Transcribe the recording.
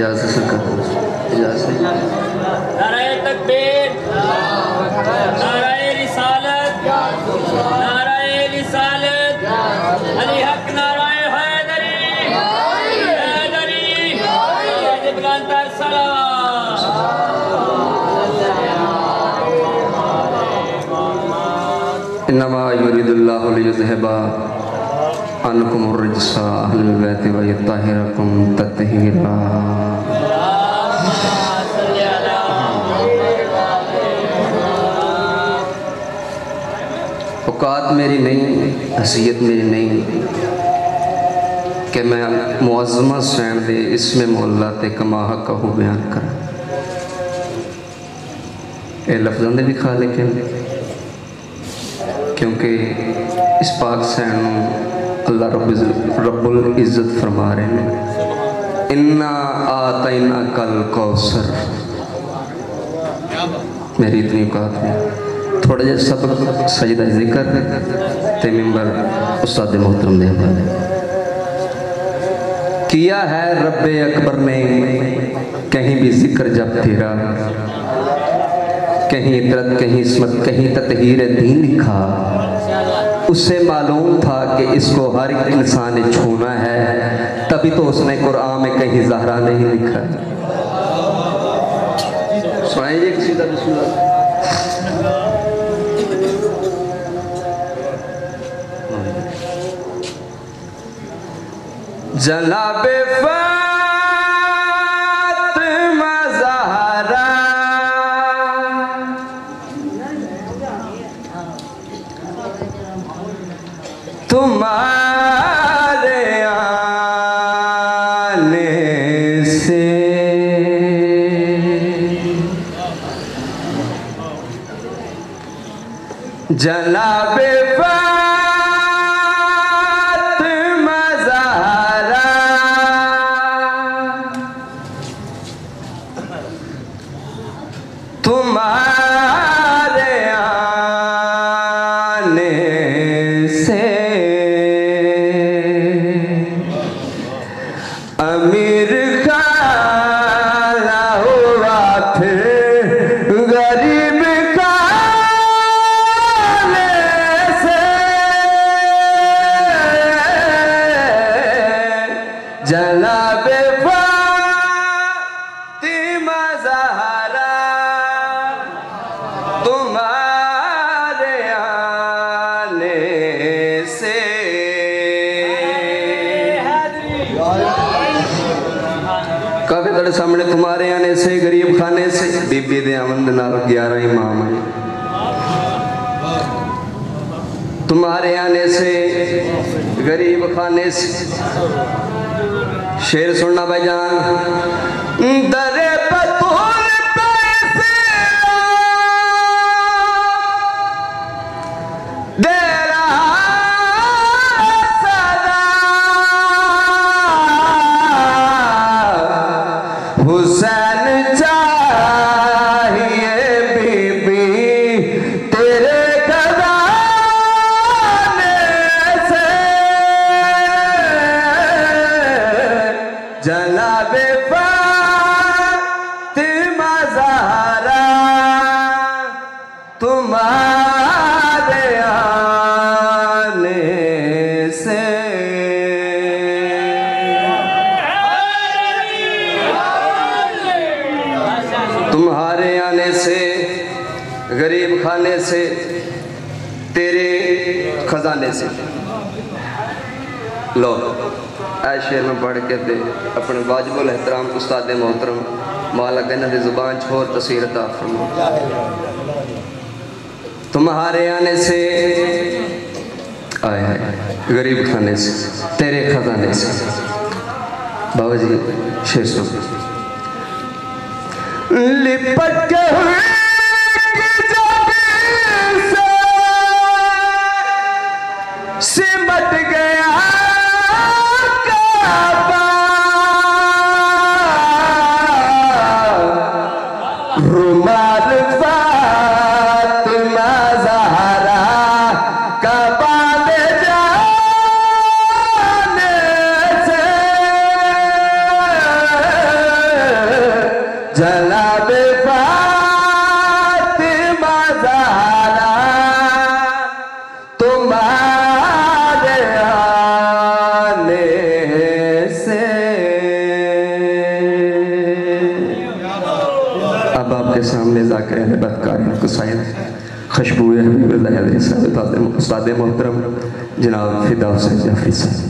इजाज़त से करो, इजाज़त। नाराए तकबीर, नाराए रिसालत, नाराए रिसालत, अली हक नाराए हैदरी, हैदरी, बुलंदतर सलाम। इन्नमा युरिदुल्लाहु लियुज़हिबा अन्कुम अर्रिज्सा अहलल बैति व युत्तहिरकुम तत्हीरा। औकात मेरी नहीं, हैसियत मेरी नहीं कि मैं मुअज़्ज़मा हुसैन दे इसमें मोहल्ला ते कमा कहू बयान करा। ये लफ्ज़ों दे भी खा, लेकिन क्योंकि इस पाक हुसैन अल्लाह रब्बुल इज़्ज़त फरमा रहे हैं, इन्ना आतैना कल कौसर। मेरी इतनी औकात नहीं। थोड़ा जहा सबक सजदा जिक्र ते मिंबर उस्ताद मोहतरम दे हवाले किया है रब्बे अकबर ने कहीं भी जिक्र जब तेरा, कहीं इतरत, कहीं इस्मत, कहीं ततहीर दीन लिखा। उससे मालूम था कि इसको हर एक इंसान ने छूना है, तभी तो उसने कुरान में कहीं ज़हरा नहीं लिखा। सुनाइए किसी का बिस्मिल्लाह। जनाबे फातिमा ज़हरा तुम्हारे आने से जनाबे तुम्हारे आने से अमीर खाना हुआ फिर गरीब खाने से। जनाबे फातिमा ज़हरा तुम्हारे आने से काफी तेरे सामने तुम्हारे आने से गरीब खाने से बीबी दे आमद नाल 11 इमाम है। तुम्हारे आने से गरीब खाने से। शेर सुनना भाईजान। दरे बतूल पैसे दे रहा सदा, हुसैन चाहिए बीबी तेरे खजाने से। जनाबे फातिमा ज़हरा तुम्हारे आने से। तुम्हारे आने से गरीब खाने से तेरे खजाने से। लो ऐ शेर में पढ़ के दे अपने वाजिबुल एहतराम उस्ताद मोहतरम मौला कहना दी जुबान छोड़ तस्वीर अता फरमा। तुम्हारे आने से आए गरीब खाने से तेरे खजाने से। बाबा जी शेर सुन। लिपट के हुए सिमट गया रुमाल फातिमा ज़हरा का बांधे जाने से। बाप के सामने जाकर बदकार कुसैन खुशबू हबीब उस्ताद मोहतरम जनाब फिदा हुसैन जाफरी साहब।